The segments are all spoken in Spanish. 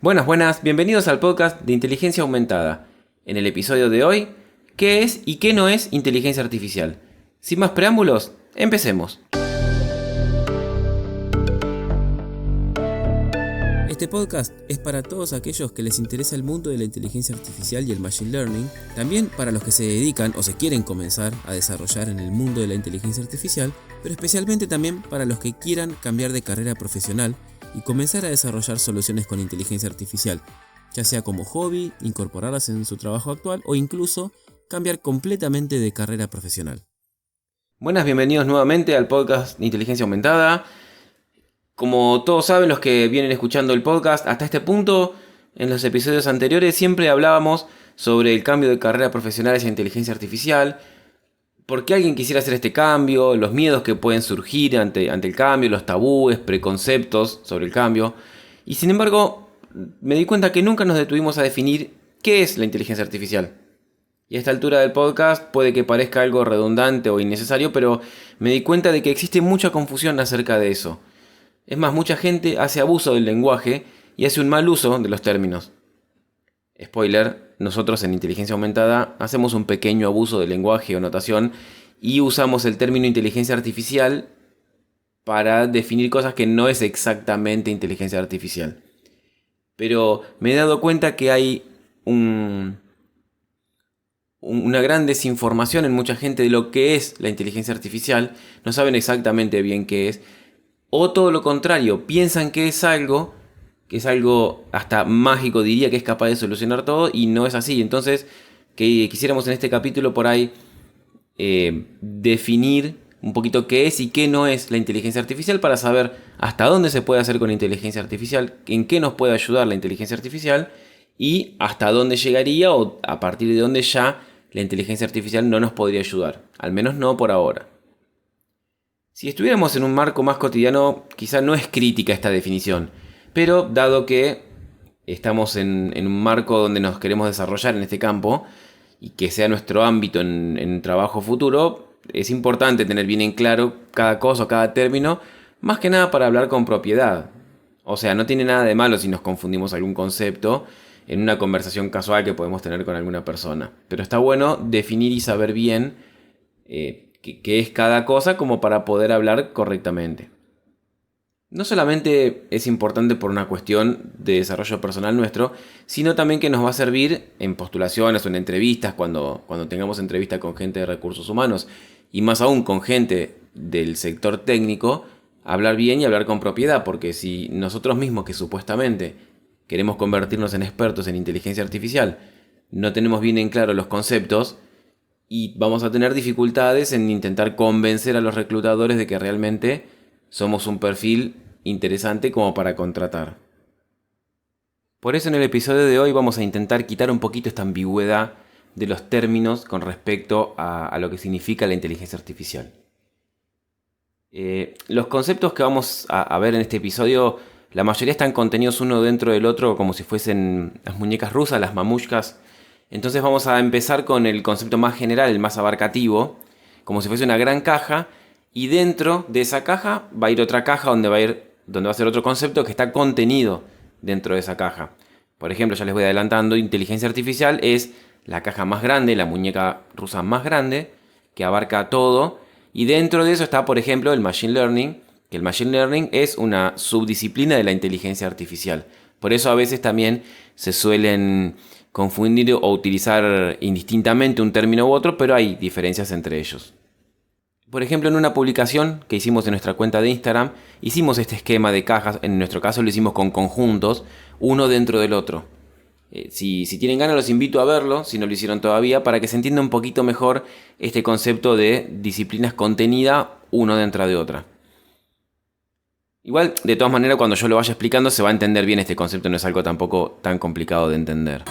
Buenas, buenas, bienvenidos al podcast de Inteligencia Aumentada. En el episodio de hoy, ¿qué es y qué no es inteligencia artificial? Sin más preámbulos, empecemos. Este podcast es para todos aquellos que les interesa el mundo de la inteligencia artificial y el machine learning, también para los que se dedican o se quieren comenzar a desarrollar en el mundo de la inteligencia artificial, pero especialmente también para los que quieran cambiar de carrera profesional y comenzar a desarrollar soluciones con inteligencia artificial, ya sea como hobby, incorporarlas en su trabajo actual o incluso cambiar completamente de carrera profesional. Buenas, bienvenidos nuevamente al podcast de Inteligencia Aumentada. Como todos saben los que vienen escuchando el podcast, hasta este punto, en los episodios anteriores siempre hablábamos sobre el cambio de carrera profesional hacia inteligencia artificial, por qué alguien quisiera hacer este cambio, los miedos que pueden surgir ante el cambio, los tabúes, preconceptos sobre el cambio. Y sin embargo, me di cuenta que nunca nos detuvimos a definir qué es la inteligencia artificial. Y a esta altura del podcast puede que parezca algo redundante o innecesario, pero me di cuenta de que existe mucha confusión acerca de eso. Es más, mucha gente hace abuso del lenguaje y hace un mal uso de los términos. Spoiler, nosotros en Inteligencia Aumentada hacemos un pequeño abuso del lenguaje o notación y usamos el término inteligencia artificial para definir cosas que no es exactamente inteligencia artificial. Pero me he dado cuenta que hay una gran desinformación en mucha gente de lo que es la inteligencia artificial. No saben exactamente bien qué es. O todo lo contrario, piensan que es algo hasta mágico, diría, que es capaz de solucionar todo, y no es así. Entonces, que quisiéramos en este capítulo por ahí definir un poquito qué es y qué no es la inteligencia artificial para saber hasta dónde se puede hacer con inteligencia artificial, en qué nos puede ayudar la inteligencia artificial y hasta dónde llegaría o a partir de dónde ya la inteligencia artificial no nos podría ayudar, al menos no por ahora. Si estuviéramos en un marco más cotidiano, quizá no es crítica esta definición, pero dado que estamos en un marco donde nos queremos desarrollar en este campo y que sea nuestro ámbito en trabajo futuro, es importante tener bien en claro cada cosa o cada término, más que nada para hablar con propiedad. O sea, no tiene nada de malo si nos confundimos algún concepto en una conversación casual que podemos tener con alguna persona. Pero está bueno definir y saber bien qué es cada cosa como para poder hablar correctamente. No solamente es importante por una cuestión de desarrollo personal nuestro, sino también que nos va a servir en postulaciones o en entrevistas, cuando tengamos entrevistas con gente de recursos humanos, y más aún con gente del sector técnico, hablar bien y hablar con propiedad, porque si nosotros mismos, que supuestamente queremos convertirnos en expertos en inteligencia artificial, no tenemos bien en claro los conceptos, y vamos a tener dificultades en intentar convencer a los reclutadores de que realmente somos un perfil interesante como para contratar. Por eso en el episodio de hoy vamos a intentar quitar un poquito esta ambigüedad de los términos con respecto a lo que significa la inteligencia artificial. Los conceptos que vamos a ver en este episodio, la mayoría están contenidos uno dentro del otro como si fuesen las muñecas rusas, las mamushkas. Entonces vamos a empezar con el concepto más general, el más abarcativo, como si fuese una gran caja, y dentro de esa caja va a ir otra caja donde va a ser otro concepto que está contenido dentro de esa caja. Por ejemplo, ya les voy adelantando, inteligencia artificial es la caja más grande, la muñeca rusa más grande, que abarca todo, y dentro de eso está, por ejemplo, el machine learning, que el machine learning es una subdisciplina de la inteligencia artificial. Por eso a veces también se suelen confundir o utilizar indistintamente un término u otro, pero hay diferencias entre ellos. Por ejemplo, en una publicación que hicimos en nuestra cuenta de Instagram, hicimos este esquema de cajas, en nuestro caso lo hicimos con conjuntos, uno dentro del otro. Si tienen ganas los invito a verlo, si no lo hicieron todavía, para que se entienda un poquito mejor este concepto de disciplinas contenida uno dentro de otra. Igual, de todas maneras, cuando yo lo vaya explicando se va a entender bien este concepto, no es algo tampoco tan complicado de entender.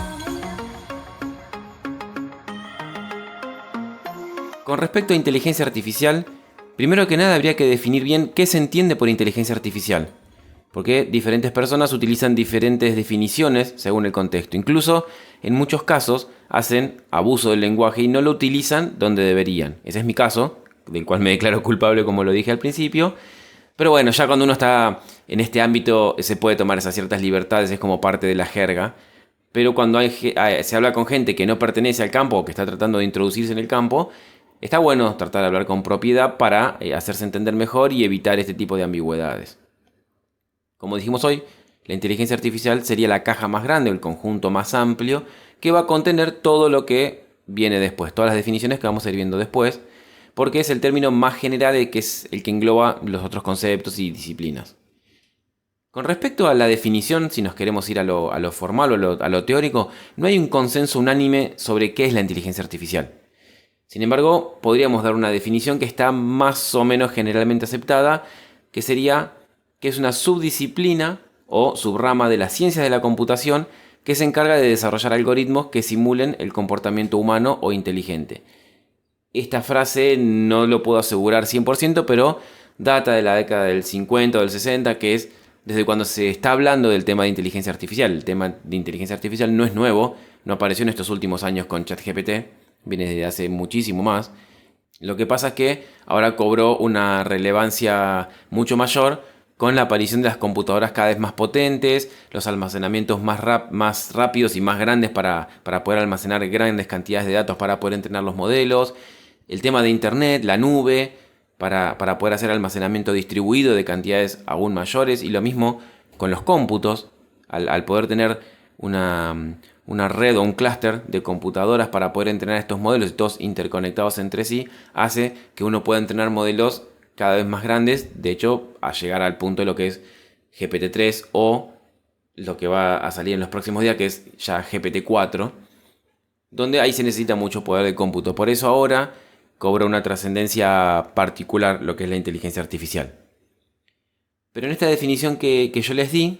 Con respecto a inteligencia artificial, primero que nada habría que definir bien qué se entiende por inteligencia artificial, porque diferentes personas utilizan diferentes definiciones según el contexto. Incluso, en muchos casos, hacen abuso del lenguaje y no lo utilizan donde deberían. Ese es mi caso, del cual me declaro culpable como lo dije al principio, Pero bueno, ya cuando uno está en este ámbito se puede tomar esas ciertas libertades, es como parte de la jerga. Pero cuando se habla con gente que no pertenece al campo o que está tratando de introducirse en el campo, está bueno tratar de hablar con propiedad para hacerse entender mejor y evitar este tipo de ambigüedades. Como dijimos hoy, la inteligencia artificial sería la caja más grande, el conjunto más amplio, que va a contener todo lo que viene después, todas las definiciones que vamos a ir viendo después, porque es el término más general que es el que engloba los otros conceptos y disciplinas. Con respecto a la definición, si nos queremos ir a lo formal o a lo teórico, no hay un consenso unánime sobre qué es la inteligencia artificial. Sin embargo, podríamos dar una definición que está más o menos generalmente aceptada, que sería que es una subdisciplina o subrama de las ciencias de la computación que se encarga de desarrollar algoritmos que simulen el comportamiento humano o inteligente. Esta frase no lo puedo asegurar 100%, pero data de la década del 50 o del 60, que es desde cuando se está hablando del tema de inteligencia artificial. El tema de inteligencia artificial no es nuevo, no apareció en estos últimos años con ChatGPT, viene desde hace muchísimo más. Lo que pasa es que ahora cobró una relevancia mucho mayor con la aparición de las computadoras cada vez más potentes, los almacenamientos más rápidos y más grandes para poder almacenar grandes cantidades de datos para poder entrenar los modelos, el tema de Internet, la nube, para poder hacer almacenamiento distribuido de cantidades aún mayores, y lo mismo con los cómputos, al poder tener una red o un clúster de computadoras para poder entrenar estos modelos y todos interconectados entre sí, hace que uno pueda entrenar modelos cada vez más grandes, de hecho a llegar al punto de lo que es GPT-3 o lo que va a salir en los próximos días, que es ya GPT-4, donde ahí se necesita mucho poder de cómputo. Por eso ahora cobra una trascendencia particular lo que es la inteligencia artificial. Pero en esta definición que yo les di,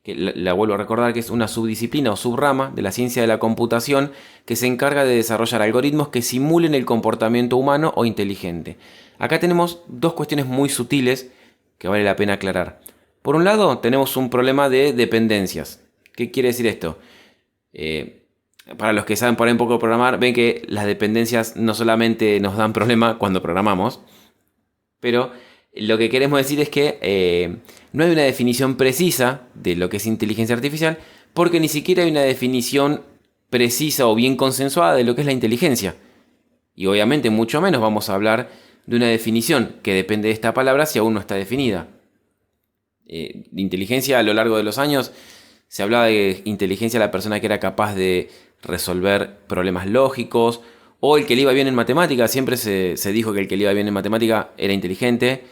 que la vuelvo a recordar, que es una subdisciplina o subrama de la ciencia de la computación que se encarga de desarrollar algoritmos que simulen el comportamiento humano o inteligente. Acá tenemos dos cuestiones muy sutiles que vale la pena aclarar. Por un lado, tenemos un problema de dependencias. ¿Qué quiere decir esto? Para los que saben por ahí un poco de programar, ven que las dependencias no solamente nos dan problema cuando programamos, pero lo que queremos decir es que no hay una definición precisa de lo que es inteligencia artificial, porque ni siquiera hay una definición precisa o bien consensuada de lo que es la inteligencia. Y obviamente mucho menos vamos a hablar de una definición que depende de esta palabra si aún no está definida. De inteligencia, a lo largo de los años se hablaba de inteligencia a la persona que era capaz de resolver problemas lógicos, o el que le iba bien en matemática. Siempre se dijo que el que le iba bien en matemática era inteligente.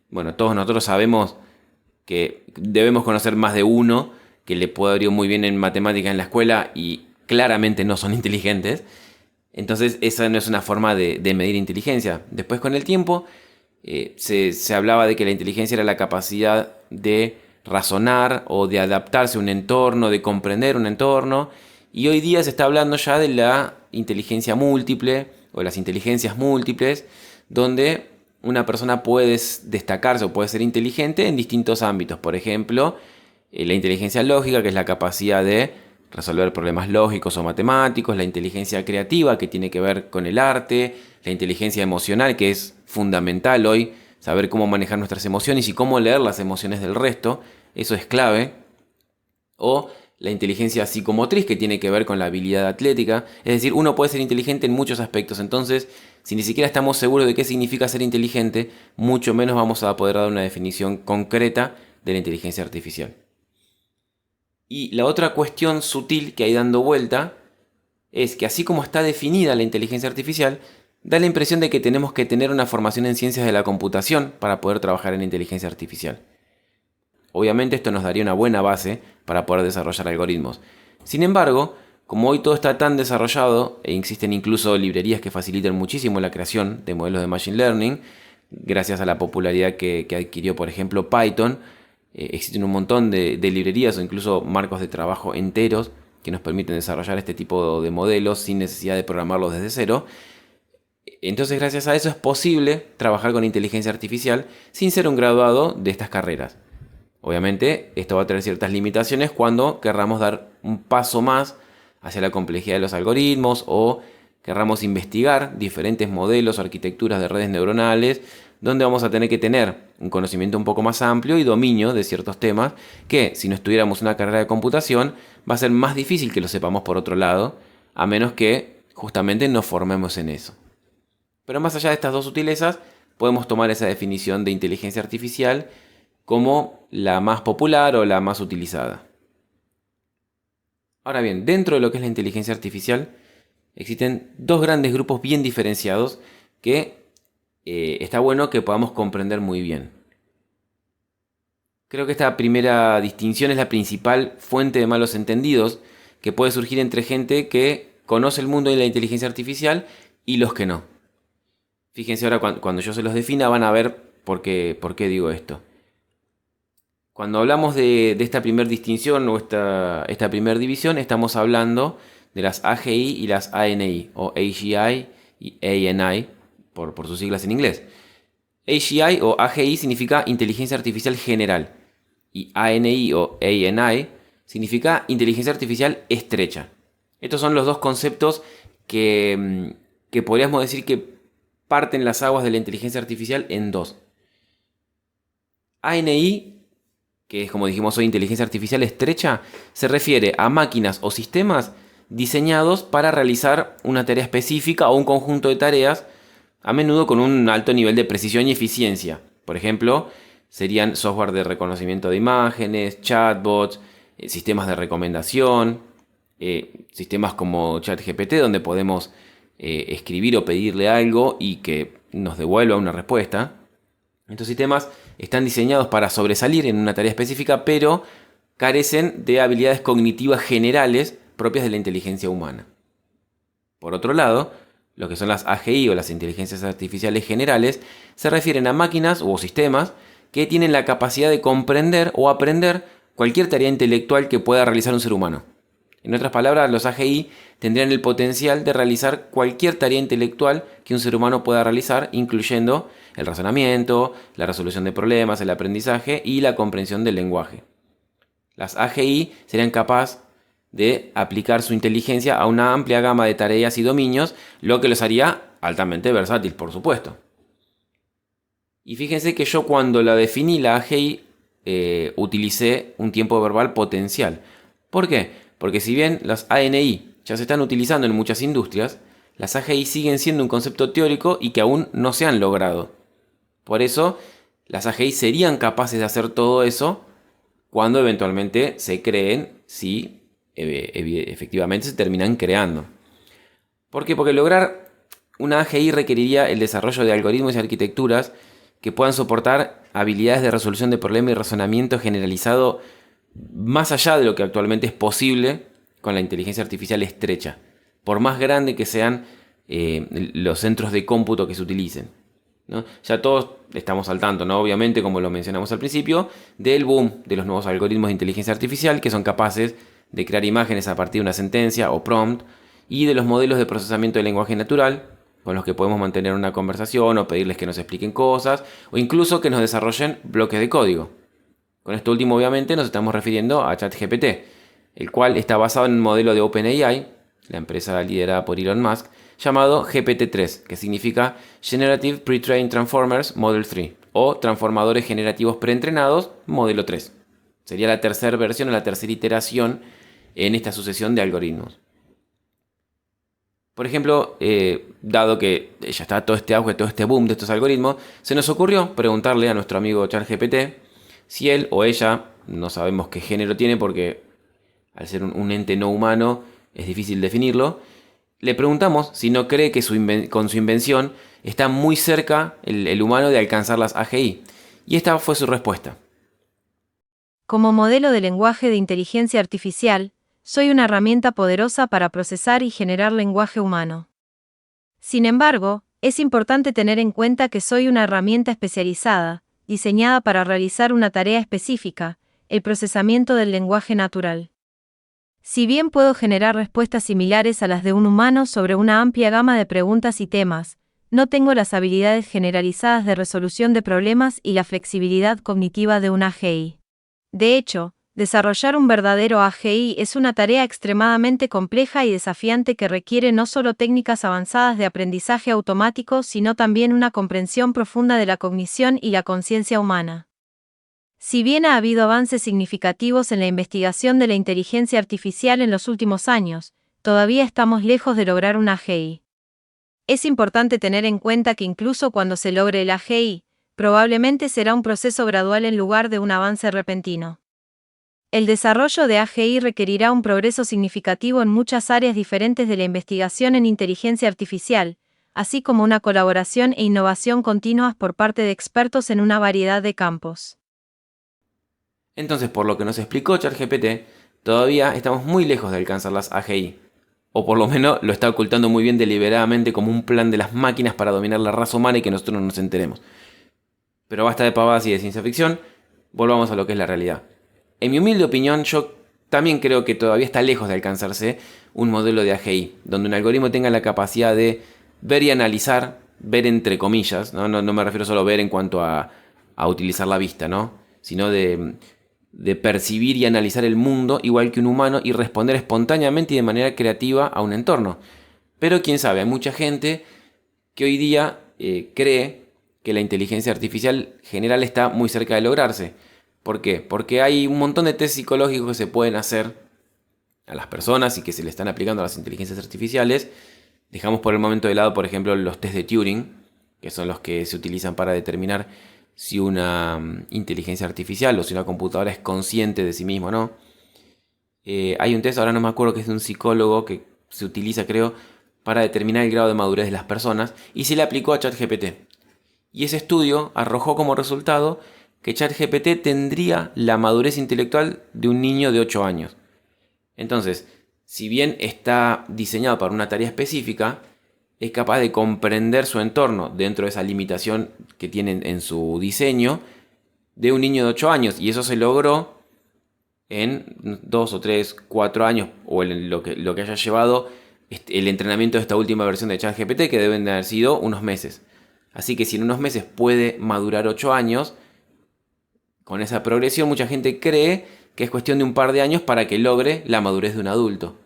Bueno, todos nosotros sabemos que debemos conocer más de uno que le puede ir muy bien en matemática en la escuela y claramente no son inteligentes. Entonces esa no es una forma de medir inteligencia. Después, con el tiempo se hablaba de que la inteligencia era la capacidad de razonar o de adaptarse a un entorno, de comprender un entorno. Y hoy día se está hablando ya de la inteligencia múltiple o las inteligencias múltiples, donde una persona puede destacarse o puede ser inteligente en distintos ámbitos. Por ejemplo, la inteligencia lógica, que es la capacidad de resolver problemas lógicos o matemáticos; la inteligencia creativa, que tiene que ver con el arte; la inteligencia emocional, que es fundamental hoy, saber cómo manejar nuestras emociones y cómo leer las emociones del resto, eso es clave; o la inteligencia psicomotriz, que tiene que ver con la habilidad atlética. Es decir, uno puede ser inteligente en muchos aspectos. Entonces, si ni siquiera estamos seguros de qué significa ser inteligente, mucho menos vamos a poder dar una definición concreta de la inteligencia artificial. Y la otra cuestión sutil que hay dando vuelta es que, así como está definida la inteligencia artificial, da la impresión de que tenemos que tener una formación en ciencias de la computación para poder trabajar en inteligencia artificial. Obviamente esto nos daría una buena base para poder desarrollar algoritmos. Sin embargo, como hoy todo está tan desarrollado e existen incluso librerías que facilitan muchísimo la creación de modelos de Machine Learning, gracias a la popularidad que adquirió, por ejemplo, Python, existen un montón de librerías o incluso marcos de trabajo enteros que nos permiten desarrollar este tipo de modelos sin necesidad de programarlos desde cero. Entonces, gracias a eso es posible trabajar con inteligencia artificial sin ser un graduado de estas carreras. Obviamente, esto va a tener ciertas limitaciones cuando querramos dar un paso más hacia la complejidad de los algoritmos o querramos investigar diferentes modelos o arquitecturas de redes neuronales donde vamos a tener que tener un conocimiento un poco más amplio y dominio de ciertos temas que, si no estudiáramos una carrera de computación, va a ser más difícil que lo sepamos por otro lado, a menos que justamente nos formemos en eso. Pero más allá de estas dos sutilezas, podemos tomar esa definición de inteligencia artificial como la más popular o la más utilizada. Ahora bien, dentro de lo que es la inteligencia artificial, existen dos grandes grupos bien diferenciados que está bueno que podamos comprender muy bien. Creo que esta primera distinción es la principal fuente de malos entendidos que puede surgir entre gente que conoce el mundo de la inteligencia artificial y los que no. Fíjense ahora, cuando yo se los defina van a ver por qué digo esto. Cuando hablamos de esta primera distinción o esta primera división, estamos hablando de las AGI y las ANI, o AGI y ANI, por sus siglas en inglés. AGI o AGI significa inteligencia artificial general, y ANI o ANI significa inteligencia artificial estrecha. Estos son los dos conceptos que podríamos decir que parten las aguas de la inteligencia artificial en dos. ANI, que es, como dijimos hoy, inteligencia artificial estrecha, se refiere a máquinas o sistemas diseñados para realizar una tarea específica o un conjunto de tareas, a menudo con un alto nivel de precisión y eficiencia. Por ejemplo, serían software de reconocimiento de imágenes, chatbots, sistemas de recomendación, sistemas como ChatGPT, donde podemos escribir o pedirle algo y que nos devuelva una respuesta. Estos sistemas están diseñados para sobresalir en una tarea específica, pero carecen de habilidades cognitivas generales propias de la inteligencia humana. Por otro lado, lo que son las AGI o las inteligencias artificiales generales se refieren a máquinas o sistemas que tienen la capacidad de comprender o aprender cualquier tarea intelectual que pueda realizar un ser humano. En otras palabras, los AGI tendrían el potencial de realizar cualquier tarea intelectual que un ser humano pueda realizar, incluyendo el razonamiento, la resolución de problemas, el aprendizaje y la comprensión del lenguaje. Las AGI serían capaces de aplicar su inteligencia a una amplia gama de tareas y dominios, lo que los haría altamente versátiles, por supuesto. Y fíjense que yo, cuando la definí, la AGI, utilicé un tiempo verbal potencial. ¿Por qué? Porque si bien las ANI ya se están utilizando en muchas industrias, las AGI siguen siendo un concepto teórico y que aún no se han logrado. Por eso, las AGI serían capaces de hacer todo eso cuando eventualmente se creen, si efectivamente se terminan creando. ¿Por qué? Porque lograr una AGI requeriría el desarrollo de algoritmos y arquitecturas que puedan soportar habilidades de resolución de problemas y razonamiento generalizado más allá de lo que actualmente es posible con la inteligencia artificial estrecha, por más grande que sean los centros de cómputo que se utilicen, ¿no? Ya todos estamos al tanto, ¿no? Obviamente, como lo mencionamos al principio, del boom de los nuevos algoritmos de inteligencia artificial que son capaces de crear imágenes a partir de una sentencia o prompt, y de los modelos de procesamiento del lenguaje natural, con los que podemos mantener una conversación o pedirles que nos expliquen cosas, o incluso que nos desarrollen bloques de código. Con esto último, obviamente, nos estamos refiriendo a ChatGPT, el cual está basado en un modelo de OpenAI, la empresa liderada por Elon Musk, llamado GPT-3, que significa Generative Pre-trained Transformers Model 3, o transformadores generativos preentrenados Modelo 3. Sería la tercera versión o la tercera iteración en esta sucesión de algoritmos. Por ejemplo, dado que ya está todo este auge, todo este boom de estos algoritmos, se nos ocurrió preguntarle a nuestro amigo ChatGPT si él o ella, no sabemos qué género tiene porque al ser un ente no humano es difícil definirlo, le preguntamos si no cree que con su invención está muy cerca el humano de alcanzar las AGI. Y esta fue su respuesta. Como modelo de lenguaje de inteligencia artificial, soy una herramienta poderosa para procesar y generar lenguaje humano. Sin embargo, es importante tener en cuenta que soy una herramienta especializada, diseñada para realizar una tarea específica, el procesamiento del lenguaje natural. Si bien puedo generar respuestas similares a las de un humano sobre una amplia gama de preguntas y temas, no tengo las habilidades generalizadas de resolución de problemas y la flexibilidad cognitiva de una AGI. De hecho, Desarrollar un verdadero AGI es una tarea extremadamente compleja y desafiante que requiere no solo técnicas avanzadas de aprendizaje automático, sino también una comprensión profunda de la cognición y la conciencia humana. Si bien ha habido avances significativos en la investigación de la inteligencia artificial en los últimos años, todavía estamos lejos de lograr un AGI. Es importante tener en cuenta que incluso cuando se logre el AGI, probablemente será un proceso gradual en lugar de un avance repentino. El desarrollo de AGI requerirá un progreso significativo en muchas áreas diferentes de la investigación en inteligencia artificial, así como una colaboración e innovación continuas por parte de expertos en una variedad de campos. Entonces, por lo que nos explicó ChatGPT, todavía estamos muy lejos de alcanzar las AGI. O por lo menos lo está ocultando muy bien deliberadamente como un plan de las máquinas para dominar la raza humana y que nosotros no nos enteremos. Pero basta de pavadas y de ciencia ficción, volvamos a lo que es la realidad. En mi humilde opinión, yo también creo que todavía está lejos de alcanzarse un modelo de AGI, donde un algoritmo tenga la capacidad de ver y analizar, ver entre comillas, no me refiero solo a ver en cuanto a utilizar la vista, ¿no? Sino de percibir y analizar el mundo igual que un humano y responder espontáneamente y de manera creativa a un entorno. Pero quién sabe, hay mucha gente que hoy día cree que la inteligencia artificial general está muy cerca de lograrse. ¿Por qué? Porque hay un montón de test psicológicos que se pueden hacer a las personas y que se le están aplicando a las inteligencias artificiales. Dejamos por el momento de lado, por ejemplo, los test de Turing, que son los que se utilizan para determinar si una inteligencia artificial o si una computadora es consciente de sí misma o no. Hay un test, ahora no me acuerdo, que es de un psicólogo que se utiliza, creo, para determinar el grado de madurez de las personas y se le aplicó a ChatGPT. Y ese estudio arrojó como resultado que ChatGPT tendría la madurez intelectual de un niño de 8 años. Entonces, si bien está diseñado para una tarea específica, es capaz de comprender su entorno dentro de esa limitación que tiene en su diseño de un niño de 8 años. Y eso se logró en 2 o 3, 4 años, o en lo que haya llevado el entrenamiento de esta última versión de ChatGPT, que deben de haber sido unos meses. Así que si en unos meses puede madurar 8 años, con esa progresión mucha gente cree que es cuestión de un par de años para que logre la madurez de un adulto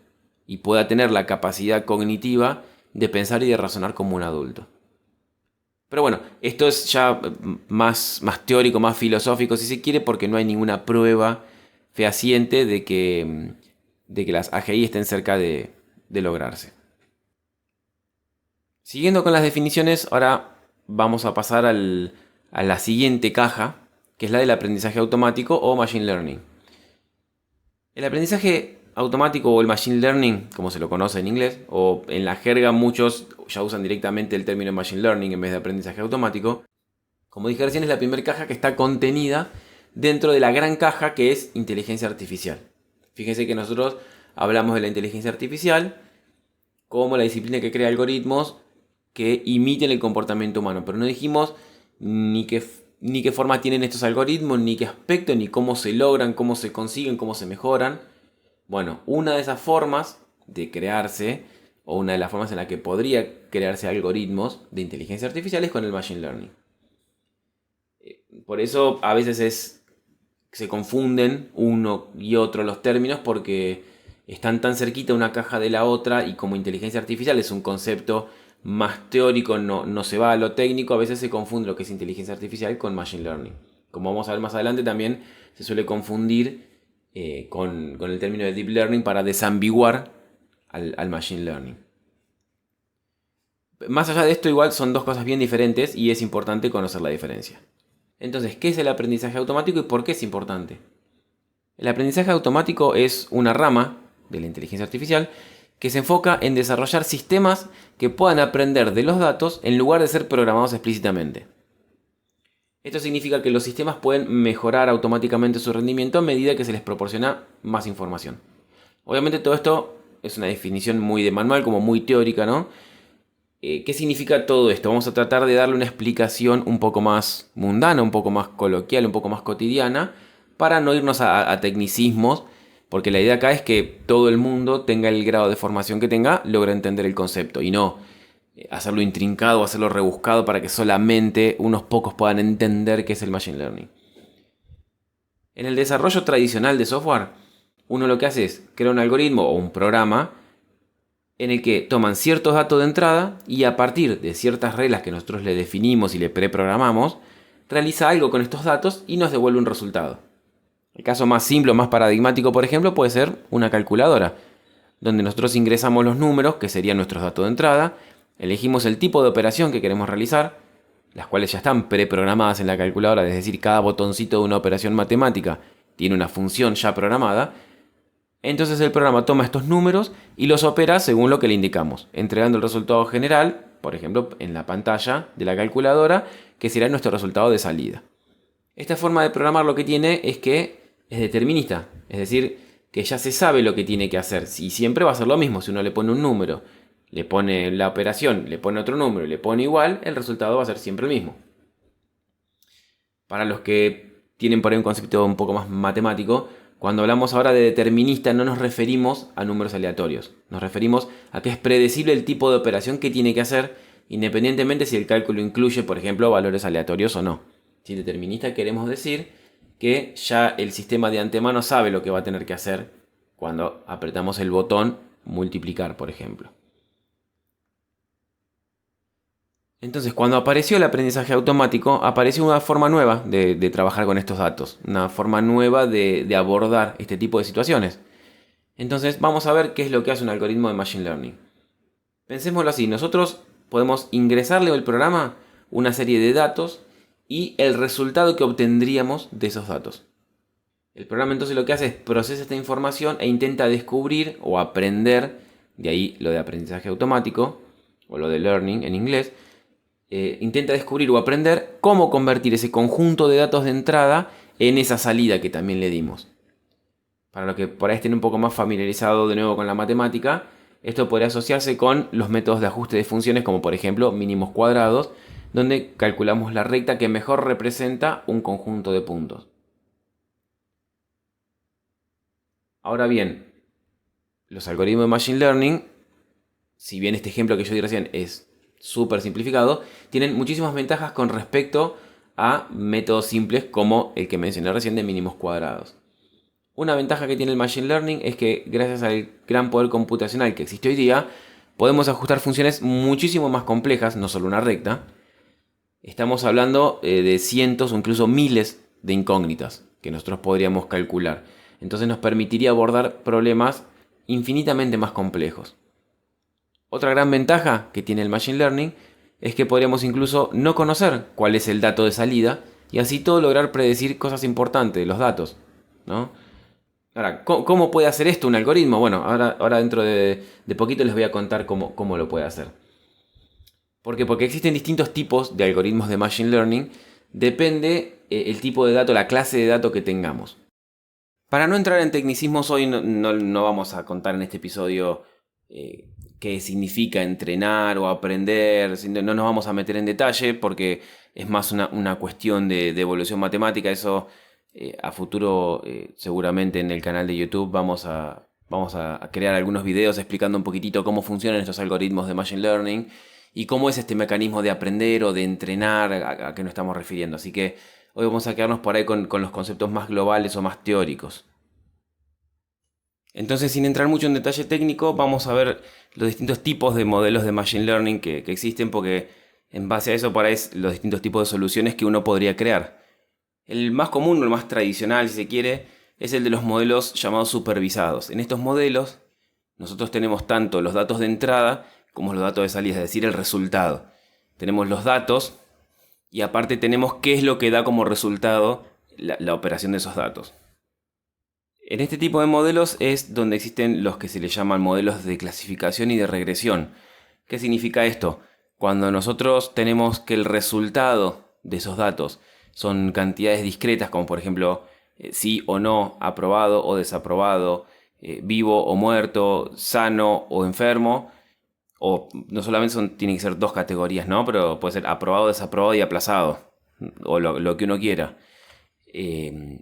y pueda tener la capacidad cognitiva de pensar y de razonar como un adulto. Pero bueno, esto es ya más teórico, más filosófico si se quiere, porque no hay ninguna prueba fehaciente de que las AGI estén cerca de lograrse. Siguiendo con las definiciones, ahora vamos a pasar a la siguiente caja, que es la del aprendizaje automático o machine learning. El aprendizaje automático o el machine learning, como se lo conoce en inglés, o en la jerga muchos ya usan directamente el término machine learning en vez de aprendizaje automático. Como dije recién, es la primera caja que está contenida dentro de la gran caja que es inteligencia artificial. Fíjense que nosotros hablamos de la inteligencia artificial como la disciplina que crea algoritmos que imiten el comportamiento humano, pero no dijimos ni qué forma tienen estos algoritmos, ni qué aspecto, ni cómo se logran, cómo se consiguen, cómo se mejoran. Bueno, una de esas formas de crearse, o una de las formas en la que podría crearse algoritmos de inteligencia artificial es con el machine learning. Por eso a veces se confunden uno y otro los términos porque están tan cerquita una caja de la otra y como inteligencia artificial es un concepto más teórico, no se va a lo técnico, a veces se confunde lo que es inteligencia artificial con machine learning. Como vamos a ver más adelante, también se suele confundir con el término de deep learning para desambiguar al machine learning. Más allá de esto, igual son dos cosas bien diferentes y es importante conocer la diferencia. Entonces, ¿qué es el aprendizaje automático y por qué es importante? El aprendizaje automático es una rama de la inteligencia artificial que se enfoca en desarrollar sistemas que puedan aprender de los datos en lugar de ser programados explícitamente. Esto significa que los sistemas pueden mejorar automáticamente su rendimiento a medida que se les proporciona más información. Obviamente todo esto es una definición muy de manual, como muy teórica, ¿no? ¿Qué significa todo esto? Vamos a tratar de darle una explicación un poco más mundana, un poco más coloquial, un poco más cotidiana, para no irnos a tecnicismos, porque la idea acá es que todo el mundo tenga el grado de formación que tenga, logre entender el concepto y no hacerlo intrincado, hacerlo rebuscado para que solamente unos pocos puedan entender qué es el machine learning. En el desarrollo tradicional de software, uno lo que hace es crear un algoritmo o un programa en el que toman ciertos datos de entrada y a partir de ciertas reglas que nosotros le definimos y le preprogramamos, realiza algo con estos datos y nos devuelve un resultado. El caso más simple o más paradigmático, por ejemplo, puede ser una calculadora, donde nosotros ingresamos los números, que serían nuestros datos de entrada, elegimos el tipo de operación que queremos realizar, las cuales ya están preprogramadas en la calculadora, es decir, cada botoncito de una operación matemática tiene una función ya programada. Entonces el programa toma estos números y los opera según lo que le indicamos, entregando el resultado general, por ejemplo, en la pantalla de la calculadora, que será nuestro resultado de salida. Esta forma de programar lo que tiene es que es determinista, es decir, que ya se sabe lo que tiene que hacer. Y siempre va a ser lo mismo. Si uno le pone un número, le pone la operación, le pone otro número y le pone igual, el resultado va a ser siempre el mismo. Para los que tienen por ahí un concepto un poco más matemático, cuando hablamos ahora de determinista no nos referimos a números aleatorios. Nos referimos a que es predecible el tipo de operación que tiene que hacer, independientemente si el cálculo incluye, por ejemplo, valores aleatorios o no. Si determinista queremos decir que ya el sistema de antemano sabe lo que va a tener que hacer cuando apretamos el botón multiplicar, por ejemplo. Entonces, cuando apareció el aprendizaje automático, apareció una forma nueva de trabajar con estos datos, una forma nueva de abordar este tipo de situaciones. Entonces, vamos a ver qué es lo que hace un algoritmo de Machine Learning. Pensémoslo así, nosotros podemos ingresarle al programa una serie de datos y el resultado que obtendríamos de esos datos. El programa entonces lo que hace es procesa esta información e intenta descubrir o aprender, de ahí lo de aprendizaje automático, o lo de learning en inglés, intenta descubrir o aprender cómo convertir ese conjunto de datos de entrada en esa salida que también le dimos. Para los que por ahí estén un poco más familiarizados de nuevo con la matemática, esto podría asociarse con los métodos de ajuste de funciones como por ejemplo mínimos cuadrados, donde calculamos la recta que mejor representa un conjunto de puntos. Ahora bien, los algoritmos de Machine Learning, si bien este ejemplo que yo di recién es súper simplificado, tienen muchísimas ventajas con respecto a métodos simples como el que mencioné recién de mínimos cuadrados. Una ventaja que tiene el Machine Learning es que gracias al gran poder computacional que existe hoy día, podemos ajustar funciones muchísimo más complejas, no solo una recta. Estamos hablando de cientos o incluso miles de incógnitas que nosotros podríamos calcular. Entonces nos permitiría abordar problemas infinitamente más complejos. Otra gran ventaja que tiene el Machine Learning es que podríamos incluso no conocer cuál es el dato de salida y así todo lograr predecir cosas importantes de los datos, ¿no? Ahora, ¿cómo puede hacer esto un algoritmo? Bueno, ahora dentro de poquito les voy a contar cómo lo puede hacer. ¿Por qué? Porque existen distintos tipos de algoritmos de Machine Learning. Depende el tipo de dato, la clase de dato que tengamos. Para no entrar en tecnicismos, hoy no vamos a contar en este episodio qué significa entrenar o aprender. No nos vamos a meter en detalle porque es más una cuestión de evolución matemática. Eso a futuro seguramente en el canal de YouTube vamos a crear algunos videos explicando un poquitito cómo funcionan estos algoritmos de Machine Learning y cómo es este mecanismo de aprender o de entrenar a qué nos estamos refiriendo. Así que hoy vamos a quedarnos por ahí con los conceptos más globales o más teóricos. Entonces, sin entrar mucho en detalle técnico, vamos a ver los distintos tipos de modelos de Machine Learning que existen, porque en base a eso por ahí es los distintos tipos de soluciones que uno podría crear. El más común, o el más tradicional, si se quiere, es el de los modelos llamados supervisados. En estos modelos, nosotros tenemos tanto los datos de entrada como los datos de salida, es decir, el resultado. Tenemos los datos y aparte tenemos qué es lo que da como resultado la operación de esos datos. En este tipo de modelos es donde existen los que se les llaman modelos de clasificación y de regresión. ¿Qué significa esto? Cuando nosotros tenemos que el resultado de esos datos son cantidades discretas, como por ejemplo sí o no, aprobado o desaprobado, vivo o muerto, sano o enfermo, o no solamente tienen que ser dos categorías, ¿no? Pero puede ser aprobado, desaprobado y aplazado, o lo que uno quiera.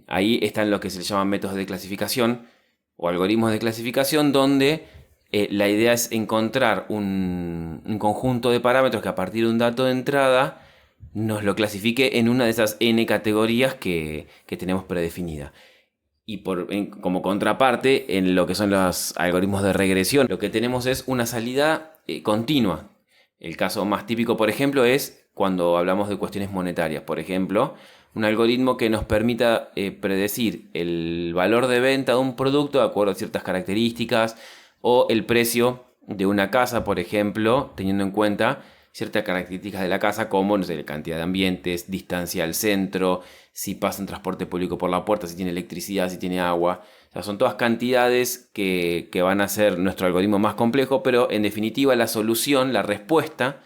Ahí están lo que se llaman métodos de clasificación o algoritmos de clasificación, donde la idea es encontrar un conjunto de parámetros que a partir de un dato de entrada nos lo clasifique en una de esas n categorías que tenemos predefinida. Y como contraparte, en lo que son los algoritmos de regresión, lo que tenemos es una salida continua. El caso más típico, por ejemplo, es cuando hablamos de cuestiones monetarias. Por ejemplo, un algoritmo que nos permita predecir el valor de venta de un producto de acuerdo a ciertas características, o el precio de una casa, por ejemplo, teniendo en cuenta ciertas características de la casa, como, no sé, cantidad de ambientes, distancia al centro, si pasa un transporte público por la puerta, si tiene electricidad, si tiene agua. O sea, son todas cantidades que van a hacer nuestro algoritmo más complejo, pero en definitiva la solución, la respuesta,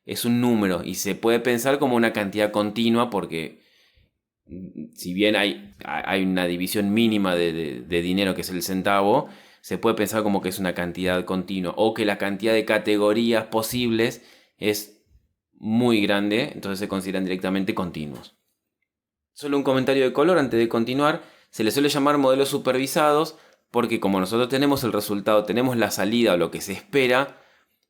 es un número y se puede pensar como una cantidad continua, porque si bien hay una división mínima de dinero, que es el centavo, se puede pensar como que es una cantidad continua, o que la cantidad de categorías posibles es muy grande, entonces se consideran directamente continuos. Solo un comentario de color antes de continuar: se les suele llamar modelos supervisados porque como nosotros tenemos el resultado, tenemos la salida o lo que se espera,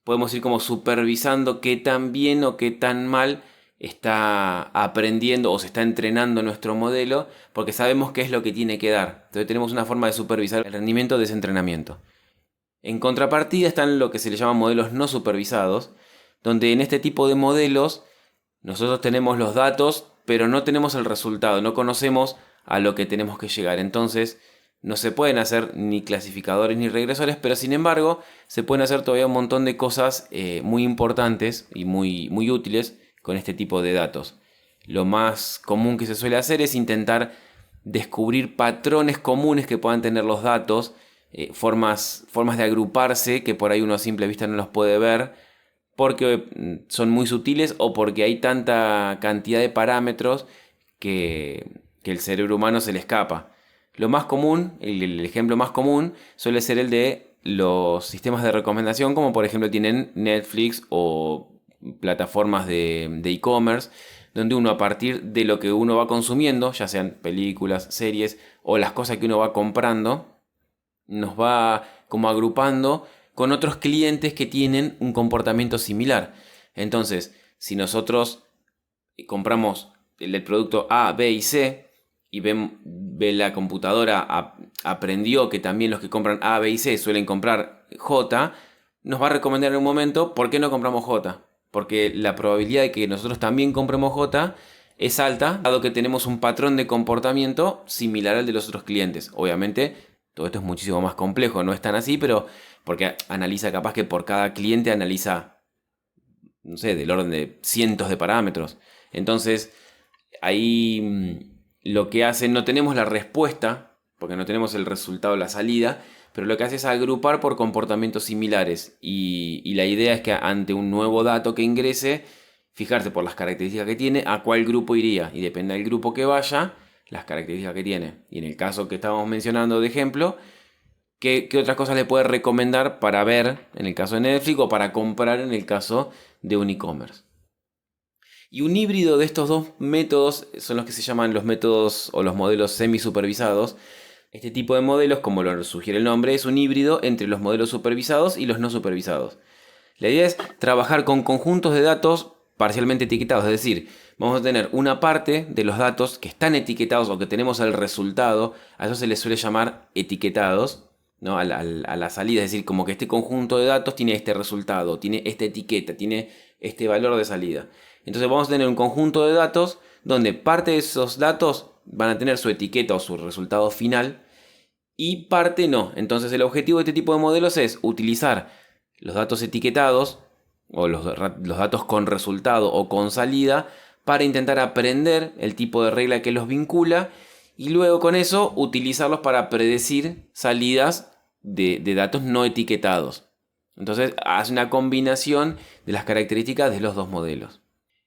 podemos ir como supervisando qué tan bien o qué tan mal está aprendiendo o se está entrenando nuestro modelo, porque sabemos qué es lo que tiene que dar. Entonces tenemos una forma de supervisar el rendimiento de ese entrenamiento. En contrapartida están lo que se le llama modelos no supervisados, donde en este tipo de modelos nosotros tenemos los datos, pero no tenemos el resultado, no conocemos a lo que tenemos que llegar. Entonces no se pueden hacer ni clasificadores ni regresores, pero sin embargo se pueden hacer todavía un montón de cosas muy importantes y muy útiles con este tipo de datos. Lo más común que se suele hacer es intentar descubrir patrones comunes que puedan tener los datos, formas de agruparse que por ahí uno a simple vista no los puede ver, porque son muy sutiles o porque hay tanta cantidad de parámetros que el cerebro humano se le escapa. Lo más común, el ejemplo más común suele ser el de los sistemas de recomendación, como por ejemplo tienen Netflix o plataformas de e-commerce, donde uno, a partir de lo que uno va consumiendo, ya sean películas, series o las cosas que uno va comprando, nos va como agrupando con otros clientes que tienen un comportamiento similar. Entonces, si nosotros compramos el producto A, B y C, y ve la computadora aprendió que también los que compran A, B y C suelen comprar J, nos va a recomendar en un momento por qué no compramos J. Porque la probabilidad de que nosotros también compremos J es alta, dado que tenemos un patrón de comportamiento similar al de los otros clientes. Obviamente, todo esto es muchísimo más complejo, no es tan así, pero porque analiza, capaz que por cada cliente analiza, no sé, del orden de cientos de parámetros. Entonces, ahí lo que hace, no tenemos la respuesta, porque no tenemos el resultado, la salida, pero lo que hace es agrupar por comportamientos similares. Y la idea es que ante un nuevo dato que ingrese, fijarse por las características que tiene, a cuál grupo iría. Y depende del grupo que vaya, las características que tiene. Y en el caso que estábamos mencionando de ejemplo, ¿qué otras cosas le puede recomendar para ver en el caso de Netflix o para comprar en el caso de un e-commerce? Y un híbrido de estos dos métodos son los que se llaman los métodos o los modelos semi-supervisados. Este tipo de modelos, como lo sugiere el nombre, es un híbrido entre los modelos supervisados y los no supervisados. La idea es trabajar con conjuntos de datos parcialmente etiquetados, es decir, vamos a tener una parte de los datos que están etiquetados o que tenemos el resultado, a eso se les suele llamar etiquetados, ¿no? A la salida, es decir, como que este conjunto de datos tiene este resultado, tiene esta etiqueta, tiene este valor de salida. Entonces vamos a tener un conjunto de datos donde parte de esos datos van a tener su etiqueta o su resultado final y parte no. Entonces el objetivo de este tipo de modelos es utilizar los datos etiquetados o los datos con resultado o con salida para intentar aprender el tipo de regla que los vincula y luego con eso utilizarlos para predecir salidas de datos no etiquetados. Entonces hace una combinación de las características de los dos modelos.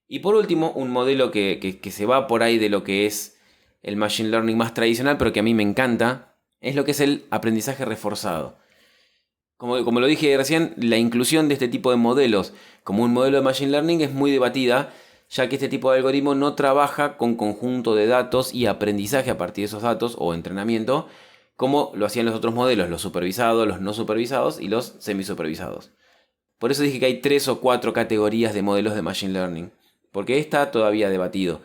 Y por último, un modelo que se va por ahí de lo que es el Machine Learning más tradicional, pero que a mí me encanta, es lo que es el aprendizaje reforzado. Como lo dije recién, la inclusión de este tipo de modelos como un modelo de Machine Learning es muy debatida, ya que este tipo de algoritmo no trabaja con conjunto de datos y aprendizaje a partir de esos datos o entrenamiento, como lo hacían los otros modelos, los supervisados, los no supervisados y los semisupervisados. Por eso dije que hay 3 o 4 categorías de modelos de Machine Learning. porque está todavía debatido.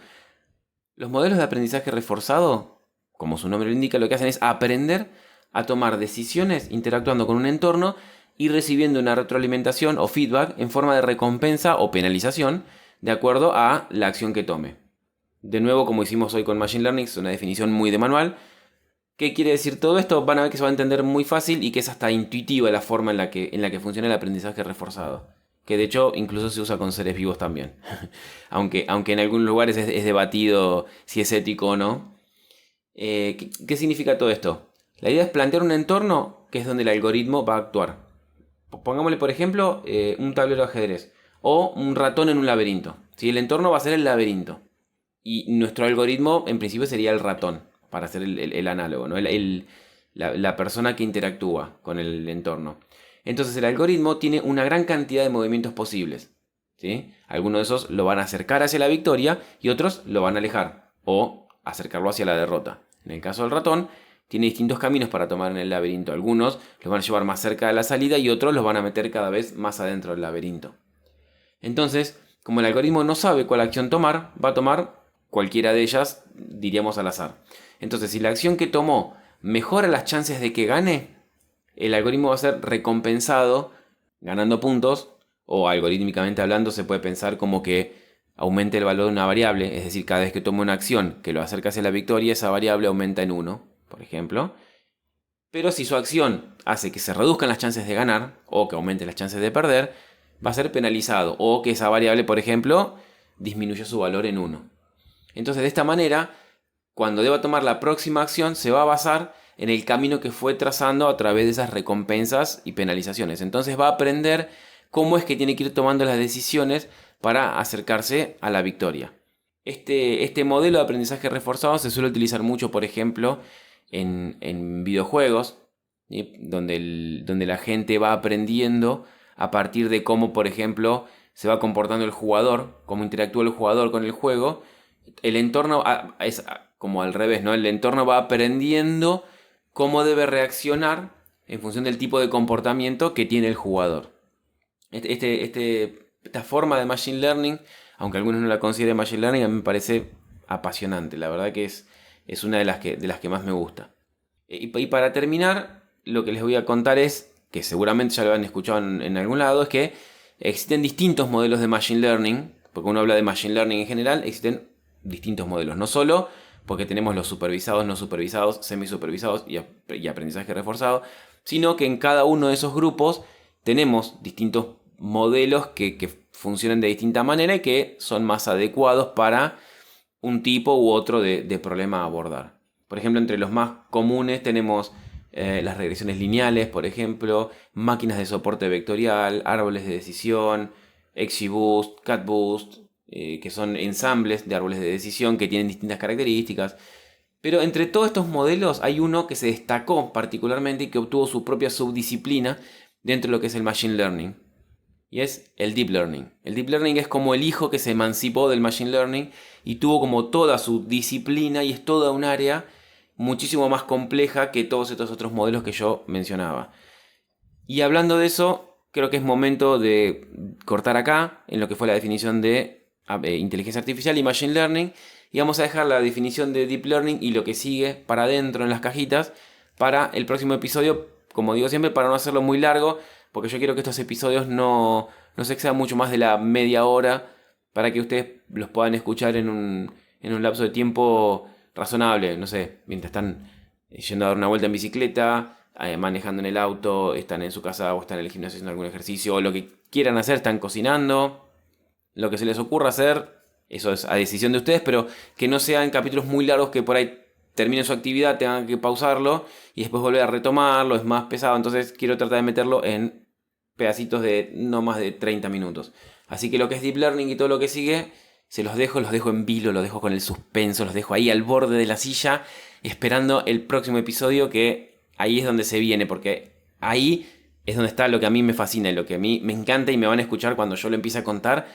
Los modelos de aprendizaje reforzado, como su nombre lo indica, lo que hacen es aprender a tomar decisiones interactuando con un entorno y recibiendo una retroalimentación o feedback en forma de recompensa o penalización de acuerdo a la acción que tome. De nuevo, como hicimos hoy con Machine Learning, es una definición muy de manual. ¿Qué quiere decir todo esto? Van a ver que se va a entender muy fácil y que es hasta intuitiva la forma en la que funciona el aprendizaje reforzado. Que de hecho incluso se usa con seres vivos también. aunque en algunos lugares es debatido si es ético o no. ¿Qué significa todo esto? La idea es plantear un entorno que es donde el algoritmo va a actuar. Pongámosle, por ejemplo, un tablero de ajedrez o un ratón en un laberinto. ¿Sí? El entorno va a ser el laberinto. Y nuestro algoritmo, en principio, sería el ratón, para hacer el análogo, ¿no? La persona que interactúa con el entorno. Entonces, el algoritmo tiene una gran cantidad de movimientos posibles. ¿Sí? Algunos de esos lo van a acercar hacia la victoria y otros lo van a alejar o acercarlo hacia la derrota. En el caso del ratón, tiene distintos caminos para tomar en el laberinto. Algunos los van a llevar más cerca de la salida y otros los van a meter cada vez más adentro del laberinto. Entonces, como el algoritmo no sabe cuál acción tomar, va a tomar cualquiera de ellas, diríamos al azar. Entonces, si la acción que tomó mejora las chances de que gane, el algoritmo va a ser recompensado ganando puntos, o algorítmicamente hablando se puede pensar como que aumente el valor de una variable, es decir, cada vez que toma una acción que lo acerca hacia la victoria, esa variable aumenta en 1, por ejemplo. Pero si su acción hace que se reduzcan las chances de ganar, o que aumente las chances de perder, va a ser penalizado, o que esa variable, por ejemplo, disminuya su valor en 1. Entonces, de esta manera, cuando deba tomar la próxima acción, se va a basar en el camino que fue trazando a través de esas recompensas y penalizaciones. Entonces va a aprender cómo es que tiene que ir tomando las decisiones para acercarse a la victoria. Este modelo de aprendizaje reforzado se suele utilizar mucho, por ejemplo, en videojuegos, ¿sí? donde la gente va aprendiendo a partir de cómo, por ejemplo, se va comportando el jugador, cómo interactúa el jugador con el juego. El entorno es como al revés, ¿no? El entorno va aprendiendo cómo debe reaccionar en función del tipo de comportamiento que tiene el jugador. Esta forma de Machine Learning, aunque algunos no la consideren Machine Learning, a mí me parece apasionante. La verdad que es una de las que más me gusta. Y para terminar, lo que les voy a contar es, que seguramente ya lo han escuchado en algún lado, es que existen distintos modelos de Machine Learning, porque uno habla de Machine Learning en general, existen distintos modelos, no solo porque tenemos los supervisados, no supervisados, semisupervisados y aprendizaje reforzado, sino que en cada uno de esos grupos tenemos distintos modelos que funcionan de distinta manera y que son más adecuados para un tipo u otro de problema a abordar. Por ejemplo, entre los más comunes tenemos las regresiones lineales, por ejemplo, máquinas de soporte vectorial, árboles de decisión, XGBoost, CatBoost, que son ensambles de árboles de decisión que tienen distintas características. Pero entre todos estos modelos hay uno que se destacó particularmente y que obtuvo su propia subdisciplina dentro de lo que es el Machine Learning. Y es el Deep Learning. El Deep Learning es como el hijo que se emancipó del Machine Learning y tuvo como toda su disciplina y es toda un área muchísimo más compleja que todos estos otros modelos que yo mencionaba. Y hablando de eso, creo que es momento de cortar acá en lo que fue la definición de inteligencia artificial y Machine Learning. Y vamos a dejar la definición de Deep Learning y lo que sigue para adentro en las cajitas para el próximo episodio, como digo siempre, para no hacerlo muy largo, porque yo quiero que estos episodios no se excedan mucho más de la media hora, para que ustedes los puedan escuchar en un lapso de tiempo razonable, no sé, mientras están yendo a dar una vuelta en bicicleta, manejando en el auto, están en su casa o están en el gimnasio haciendo algún ejercicio, o lo que quieran hacer, están cocinando, lo que se les ocurra hacer, eso es a decisión de ustedes, pero que no sean capítulos muy largos que por ahí terminen su actividad, tengan que pausarlo y después volver a retomarlo, es más pesado, entonces quiero tratar de meterlo en pedacitos de no más de 30 minutos. Así que lo que es Deep Learning y todo lo que sigue, se los dejo en vilo, los dejo con el suspenso, los dejo ahí al borde de la silla, esperando el próximo episodio, que ahí es donde se viene, porque ahí es donde está lo que a mí me fascina y lo que a mí me encanta, y me van a escuchar cuando yo lo empiece a contar,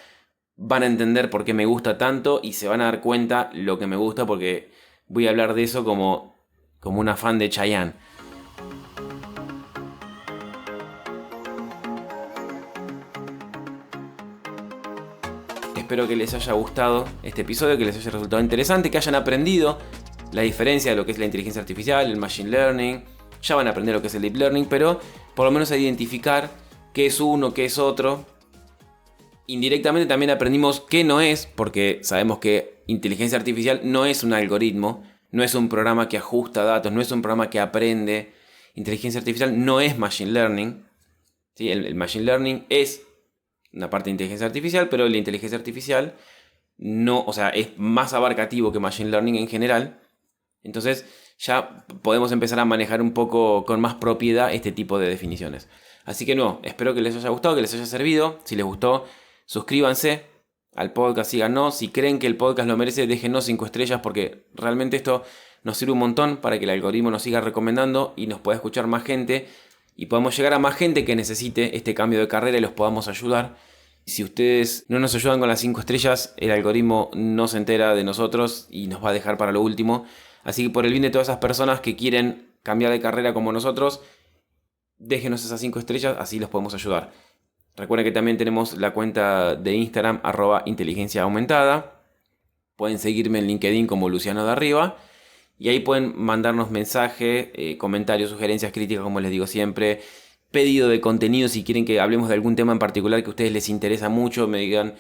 van a entender por qué me gusta tanto y se van a dar cuenta lo que me gusta, porque voy a hablar de eso como una fan de Chayanne. espero que les haya gustado este episodio, que les haya resultado interesante, que hayan aprendido la diferencia de lo que es la inteligencia artificial, el machine learning. Ya van a aprender lo que es el deep learning, pero por lo menos a identificar qué es uno, qué es otro. Indirectamente también aprendimos qué no es, porque sabemos que inteligencia artificial no es un algoritmo, no es un programa que ajusta datos, no es un programa que aprende. Inteligencia artificial no es machine learning. ¿Sí? El machine learning es una parte de inteligencia artificial, pero la inteligencia artificial no, o sea, es más abarcativo que machine learning en general. Entonces ya podemos empezar a manejar un poco con más propiedad este tipo de definiciones. Así que no, espero que les haya gustado, que les haya servido. Si les gustó, suscríbanse al podcast, síganos. Si creen que el podcast lo merece, déjenos 5 estrellas, porque realmente esto nos sirve un montón para que el algoritmo nos siga recomendando y nos pueda escuchar más gente y podamos llegar a más gente que necesite este cambio de carrera y los podamos ayudar. Si ustedes no nos ayudan con las 5 estrellas, el algoritmo no se entera de nosotros y nos va a dejar para lo último. Así que por el bien de todas esas personas que quieren cambiar de carrera como nosotros, déjenos esas 5 estrellas, así los podemos ayudar. Recuerden que también tenemos la cuenta de Instagram, @inteligenciaaumentada. Pueden seguirme en LinkedIn como Luciano de Arriba. Y ahí pueden mandarnos mensajes, comentarios, sugerencias, críticas, como les digo siempre. Pedido de contenido si quieren que hablemos de algún tema en particular que a ustedes les interesa mucho. Me digan,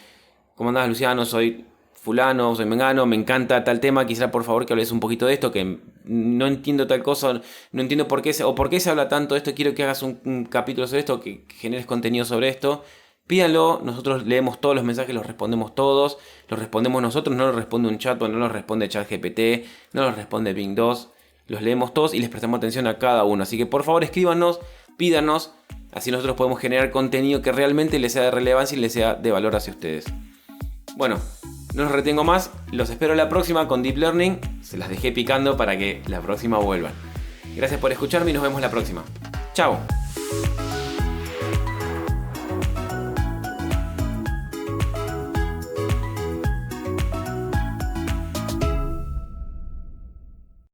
¿cómo andás, Luciano? Soy fulano, soy mengano, me encanta tal tema, quisiera por favor que hables un poquito de esto, que no entiendo tal cosa, no entiendo por qué se habla tanto de esto, quiero que hagas un capítulo sobre esto, que generes contenido sobre esto. Pídanlo, nosotros leemos todos los mensajes, los respondemos todos, los respondemos nosotros, no los responde un chatbot, no los responde ChatGPT, no los responde Bing 2, los leemos todos y les prestamos atención a cada uno. Así que por favor escríbanos, pídanos, así nosotros podemos generar contenido que realmente les sea de relevancia y les sea de valor hacia ustedes. Bueno, no los retengo más, los espero la próxima con Deep Learning, se las dejé picando para que la próxima vuelvan. Gracias por escucharme y nos vemos la próxima. Chao.